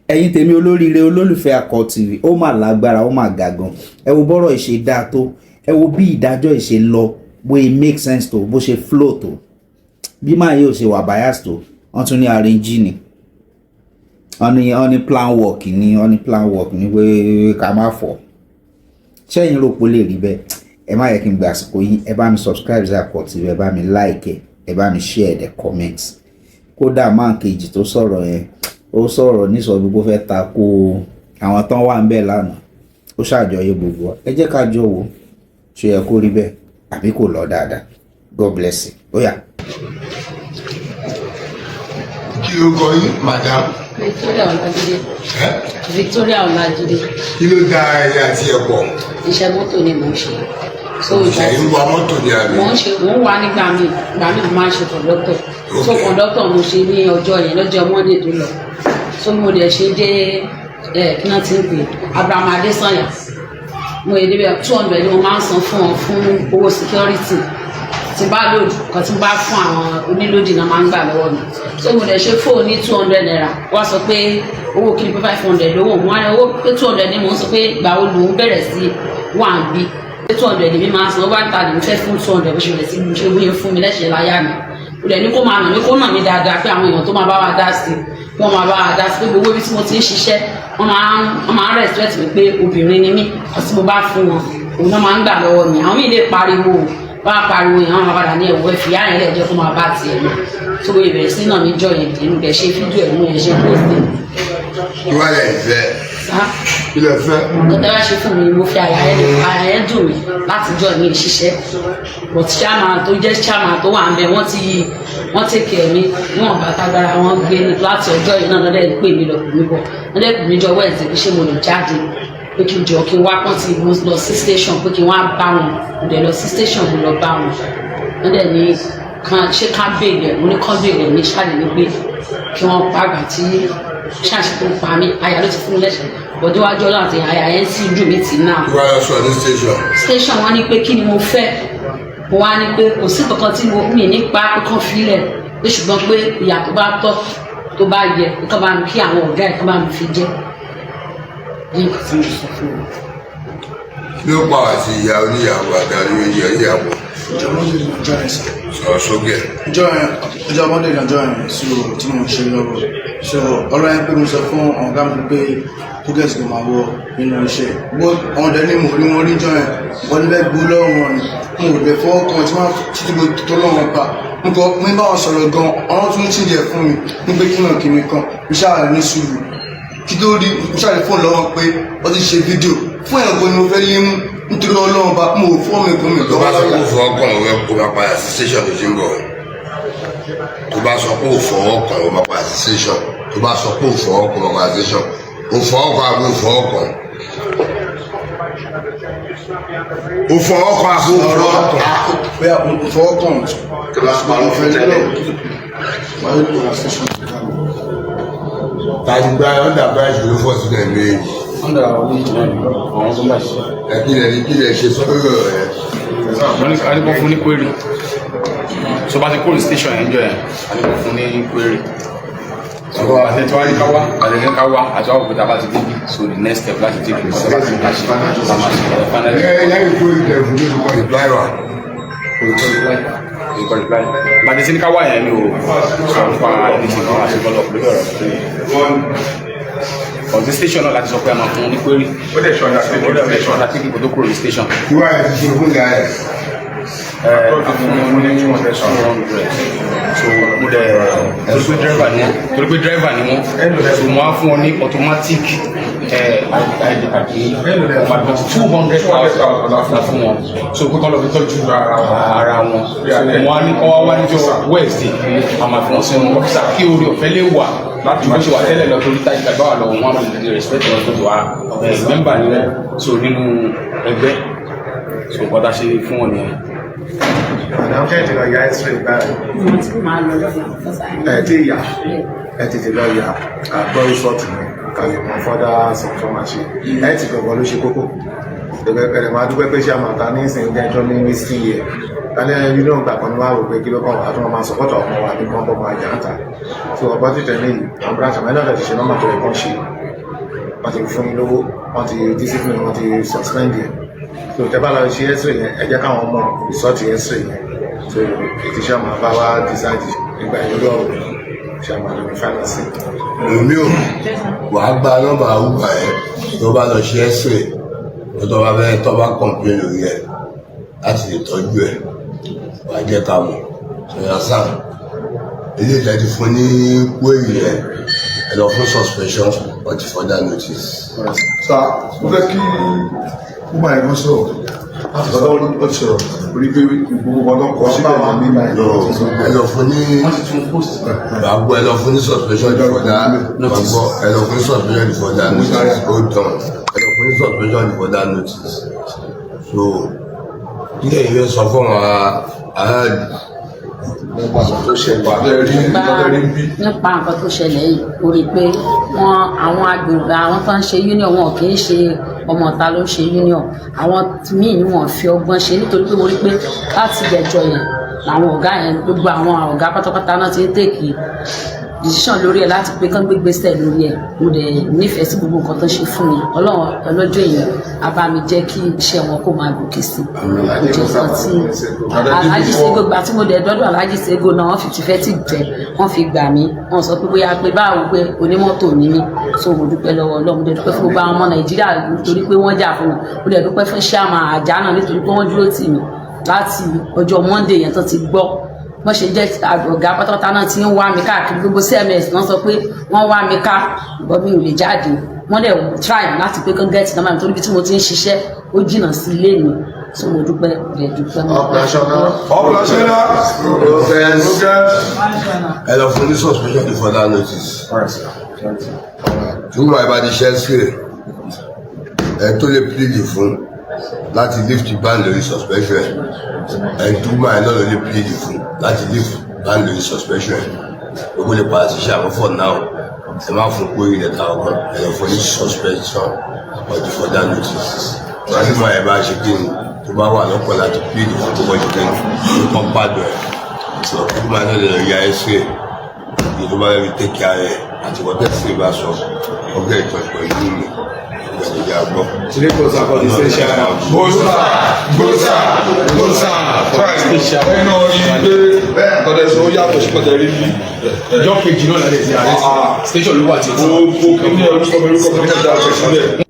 ẹ̀yin tèmi olóríire olólùfẹ́ Akọ TV ó mà lágbára ó mà ga gan. Ẹ wo bọ́rọ̀ ìṣe dáa tó, ẹ wo bí ìdájọ́ ìṣe lọ, bó e make sense tó, bó ṣe flow tó, bí máa yóò ṣe wà bias tó. Wọ́n tún ní arrange ni, wọ́n ní plan work ni pé ká má fọ̀. Ṣẹ́yìn rò pé ó lè rí bẹ́ẹ̀? Ẹ má yẹ kí n gba àsìkò yín, ẹ bá mi subscribe sí Akọ TV, ẹ bá mi like ẹ bá mi share the comments. Kódà máa kejì tó sọ̀rọ̀ yẹn, ó sọ̀rọ̀ nísọ gbogbo fẹ́ tako àwọn tán wà ń bẹ̀ lánàá, ó ṣàjọyọ̀ gbogbo. Ẹ jẹ́ ká jọ wò ṣé yẹ kó rí bẹ́ẹ̀ àbí kò lọ dáadáa. God bless you. Ó yá. Kí ló kọ yín madam? Victoria Ọlájídé. Victoria Ọlájídé. Kí ló dá ẹyẹ àti ẹ̀pọ̀? Iṣẹ́ mọ́tò ni mò ń ṣe. Ṣèyí ń wa mọ́tò ní àná. Mò ń wà nígbà míì mo máa ń ṣe kọ̀ńdọ́tọ̀. So kọ̀ńdọ́tọ̀ mo ṣe ní ọjọ́ yẹn lọ́jọ́ Monday tó lọ. So mo dẹ̀ ṣe dé kí náà ti ń pè Abraham Adesanya. Mo yẹ débẹ̀ 200 ni mo máa ń san fún ọ fún owó security. Tí bá lòdù kan tí bá fún àwọn onílòdì náà máa ń gbà lọ́wọ́ mi. So mo dẹ̀ ṣe fóònù ní 200 naira. Wọ́n sọ pé owó kí ni pé 500 lówó mo wá ní owó pé 200 ni mo ń sọ pé ìgbà wo lòún bẹ̀rẹ̀ sí wà ń bí. 200 ni mi máa san over ta ni mo fẹ́ fún 200 bó ṣe rẹ̀ sí mo ṣe wúyẹ fún mi lẹ́sẹ̀ láyà mi. Mo dẹ̀ ní kó máa nà mí kó nà mí dáadáa pé àwọn èèyàn tó máa bá wa dá sí wọ́n máa bá wa dá sí pé gbogbo ibi tí mo ti ń ṣiṣẹ́ wọ́n máa ń respect mi pé obìnrin ni mí ọtí mo bá fún wọn òun náà máa ń gbà lọ́wọ́ mi. Àwọn míì lè pariwo bá pariwo yẹn àwọn padà ní ẹ̀wọ́ ẹ̀fì yára ẹ̀ lẹ́jọ́ kó máa bá tiẹ̀ lọ tó bó ìbẹ̀rẹ̀ sí náà níjọ́ yẹn tèmi kẹ̀ ṣe fídíò ẹ̀ mú yẹn ṣe post ẹ̀. Ìwà lẹ̀ fẹ́. Kí lẹ fẹ́? Nǹkan wá ṣe fún mi mo fi àyà ẹ̀ dùn mí láti jọ ní ìṣiṣẹ́ but chairman tó jẹ́ chairman tó wà ń bẹ wọ́n tẹ̀kẹ̀ mi níwọ̀n bá tágbára wọn gbé láti ọjọ́ yìí náà lọ́dẹ̀ pè mí lọ pè mí bọ̀ lọ́dẹ̀ pè mí jọ wẹ́ẹ̀sì pé ṣé mo lè jáde pé kí n jọ kí n wá kán ti lọ sí station pé kí n wá bá wọn mo dẹ̀ lọ sí station mo lọ bá wọn lọ́dẹ̀ ní ṣé ká béèrè mo ní kán béèrè ní ṣáàlì ní pé kí wọ́n pàgbà tí ṣáàṣì tó pa mí àyà ló ti fún mi lẹ́sẹ̀ bọ̀dé wájú ọlọ́run àti àyà ẹ̀ ń sì dùn mí tì náà. Ìwà lọ sọ ní station. Station wọn ní pé kí ni mo fẹ́ mo wá ní pé kò sí kankan tí mo mì nípa kankan fílẹ̀ pé ṣùgbọ́n pé ìyà tó bá tọ́ tó bá yẹ kí bá mi kí àwọn ọ̀gá ẹ̀ kí bá mi fi jẹ́ ní nǹkan tí mo sọ fún mi. Kí ló pa àti ìyá oníyàwó àtàrí oníyàwó? Sọ̀rọ̀ sókè. Ìjọ ọmọdé ìdájọ́ ẹ̀ sí o tí mo ṣe lọ́wọ́. So ọ̀rọ̀ yẹn pé mo sọ fún ọ̀gá mi pé fúgẹ́sì ló máa wọ nínú iṣẹ́. Ọ̀dẹ ni mo rí wọn níjọ́ ẹ̀ wọ́n ní bẹ́ẹ̀ gbó lọ́wọ́ wọn ni. Mo ò lè fọwọ́ kan tí wọ́n títí mo tó lọ́wọ́ pa. Nǹkan mi bá wọn sọ̀rọ̀ gan, ọ̀rọ̀ tún ti jẹ fún mi ní pé kí náà kí mi kan. Mo ṣáà ní sùúrù. Kí tó rí mo ṣáà lè fóònù lọ́wọ́ pé wọ́n ti ṣe fídíò. Fún ẹ̀kọ́ ni mo fẹ́ lé mú nítorí ọlọ́run bá mo ò fọ́ mi kún mi. Tó bá sọ pé ó fọwọ́ kàn ó máa padà sí station tó ti ń bọ̀. Tó bá sọ pé ó fọwọ́ kàn ó máa padà sí station. Tó bá sọ pé ó fọwọ́ kàn ó máa padà sí station. Ó fọwọ́ kàn àbí ó fọwọ́ kàn. Ó fọwọ́ kàn àbí ó fọwọ́ kàn. Bẹ́ẹ̀ ó fọwọ́ kàn. Kí ló máa ń fẹ́ tẹ́lẹ̀? Tàbí gba under price ló fọ́ sílẹ̀ méjì. Under original àwọn tó bá ṣe. Kí lè ṣe sọ́dọ̀ rẹ̀? Wọ́n ní adébọ̀ fún ní query. So bá ti kó station yẹn jọ yẹn, adébọ̀ fún ní query. So àtẹ̀tọ́ àríkáwá àti àwọn òkúta bá ti débi. So the next step láti take it sọ́dọ̀ láti máa ṣe finally. Lẹ́yìn tó ìtẹ̀ fún ní kọ́ reply wa. Bàtí sí ní káwá yẹn ni o sọ nípa ẹni tí wọ́n á ṣe bọ́lọ̀ lórí ọ̀rọ̀ ọ̀dí station náà láti sọ pé a máa fún un ní query. Ó dẹ̀ ṣọ́nà tí kò tó kúrò ní station. Ìwà ẹ̀ ti ṣe fún ìyá ẹ̀. So mo dẹ̀ torí pé driver ni wọ́n so mo á fún ọ ní automatic about 200,000 la fún wọn so pé kọ́ lọ fi tọ́jú ara wọn so mo á ní kọ́ wá níjọ́ Wednesday àmà fún ọ̀sẹ̀ wọn ọ́fíìsà kí orí ọ̀fẹ́ lè wà láti bó ṣe wà tẹ́lẹ̀ lọ torí táyì gbàgbọ́ àlọ́ wọn á lè respect wọn tó wà mẹ́mbà ni wọn so nínú ẹgbẹ́ so kọ́ta ṣe fún wọn nìyẹn. Àwọn kẹ́hìntì lọ ya x-ray báyìí. Mo ti máa lọ lọ́la Ẹ tí ìyá ẹ tètè lọ ya àgbọ̀ ìṣọ́ọ̀tì mi kàlẹ̀ mọ́ fọ́dá sọ̀tọ́màṣe. Ẹ ti gbọ̀gbọ̀ ló ṣe kókó. Ẹ̀rẹ̀ máa dúpẹ́ pé ṣé àmàta ní ìsìn ilé ẹjọ́ ní wíṣí yẹ. Kálẹ̀ inú ìgbà kan ní wàá rò pé kí ló kàn wá tó máa sọ̀pọ̀tọ̀ ọmọ wa ní kán bọ́ máa jà ń ta. So ọgbọ́n títẹ̀ ní àwọn branch àmọ́ ẹ̀dọ̀ ti ṣe nọ́mà tó ẹ̀kọ́ ṣe. wọ́n ti fún yín lówó wọ́n ti discipline wọ́n ti suspend yẹn so tẹ́bá lọ ṣe x-ray yẹn ẹ jẹ́ káwọn mọ̀ result x-ray yẹn so ètò iṣẹ́ àmọ́ bá wá decide nígbà yẹn lọ́wọ́ ṣe àmọ́ lórí finance. èmi ò wàá gba nọ́mbà uber yẹn tó bá lọ ṣe x-ray tó bá fẹ́ tó bá complain lórí ẹ̀ láti lè tọ́jú ẹ̀ wàá jẹ́ ká mọ̀ ṣẹ̀yà sáà ilé ìdájí fún ní wéyìí rẹ̀ ẹ lọ fún suspension but further notice. Sá mo fẹ́ kí woman yẹn kan sọ̀rọ̀ láti sọ̀rọ̀ ó ti sọ̀rọ̀ orí pé gbogbo ọdún kọ síbẹ̀ ní mímọ́ ẹ lọ fún ní gbàgbọ́ ẹ lọ fún ní suspension further gbàgbọ́ ẹ lọ fún ní suspension further notice ó dán ẹ lọ fún ní suspension further notice so ilé ìwé sọ fún wa aráàlú nípa nǹkan tó ṣẹlẹ̀ yìí o rí i pé àwọn agbègbè àwọn tó ń ṣe union wọn kì í ṣe ọmọ ọ̀tá ló ń ṣe union àwọn míì ni wọ́n fi ọgbọ́n ṣe nítorí pé mo rí i pé láti ìgbẹ́jọ́ yẹn làwọn ọ̀gá yẹn gbogbo àwọn ọ̀gá pátápátá náà ti ń tèkì decision lórí ẹ̀ láti pé kán gbégbèsè lórí ẹ̀ mo dẹ̀ nífẹ̀ẹ́ sí gbogbo nǹkan tó ń ṣe fún mi ọlọ́run ọlọ́jọ́ èèyàn á bá mi jẹ́ kí iṣẹ́ wọn kó máa gòkè sí i ìjọ kan tí Alhaji Sego gbà tí mo dẹ̀ dọ́dọ̀ Alhaji Sego náà wọ́n fi tìfẹ́ tì jẹ́ wọ́n fi gbà mí wọ́n sọ pé bóyá pé báwo pé onímọ́tò ní mí so mo dúpẹ́ lọ́wọ́ ọlọ́run mo dẹ̀ dúpẹ́ fún gbogbo àwọn ọmọ Nàìjíríà nítorí pé wọ́n jà fún wọn mo dẹ̀ dúpẹ́ fún ṣáàmà àjà náà nítorí pé wọ́n dúró tì mí láti ọjọ́ Monday yẹn tó ti gbọ́ wọ́n ṣe jẹ́ ọ̀gá pátápátá náà tí ń wá mi káàkiri gbogbo CMS náà sọ pé wọ́n wá mi ká ṣùgbọ́n mi ò lè jáde wọ́n dẹ̀ try láti pé kán gẹ́ẹ̀tì náà nítorí bí tí mo ti ń ṣiṣẹ́ ó jìnnà sí ilé mi so mo dúpẹ́ rẹ̀ dúpẹ́ mọ́. ẹ lọ fún ní suspension ní further notice túmọ̀ ìbàdí ṣẹ́sìrè ẹ tó lè plead fún láti lift ban lórí suspension ẹ túmọ̀ ẹ náà ló lè plead fún láti lift ban lórí suspension gbogbo lè pa àṣìṣe àwọn for now ẹ má fún pé ilẹ̀ ta ọkàn ẹ lọ fún ní suspension or the further notice láti máa ẹ bá ṣe kí ni tó bá wà lọ́pọ̀ láti plead fún tó wọ́n ṣe kí ni tó kọ́ pàdé ẹ̀ sọ kí máa náà lè ya ẹ sí ẹ tó bá rí take care ẹ àti wọ́n tẹ̀sí bá sọ ọgbẹ́ ìtọ́jú pẹ̀lú mi ìgbàlejò àgbọ̀. Today goes about the special. Gbósà. Ẹnu orí pé ọ̀dẹ̀ sọ ó yàtọ̀ sí pọ̀tẹ́ rí bí. Ìjọ kejì náà lálẹ́ sí ààrẹ station ló wà tí ó kí ní ọdún kọ́mẹ́rú kọ́mẹ́rú kọ́mẹ́rú dáa tẹ̀sílẹ̀.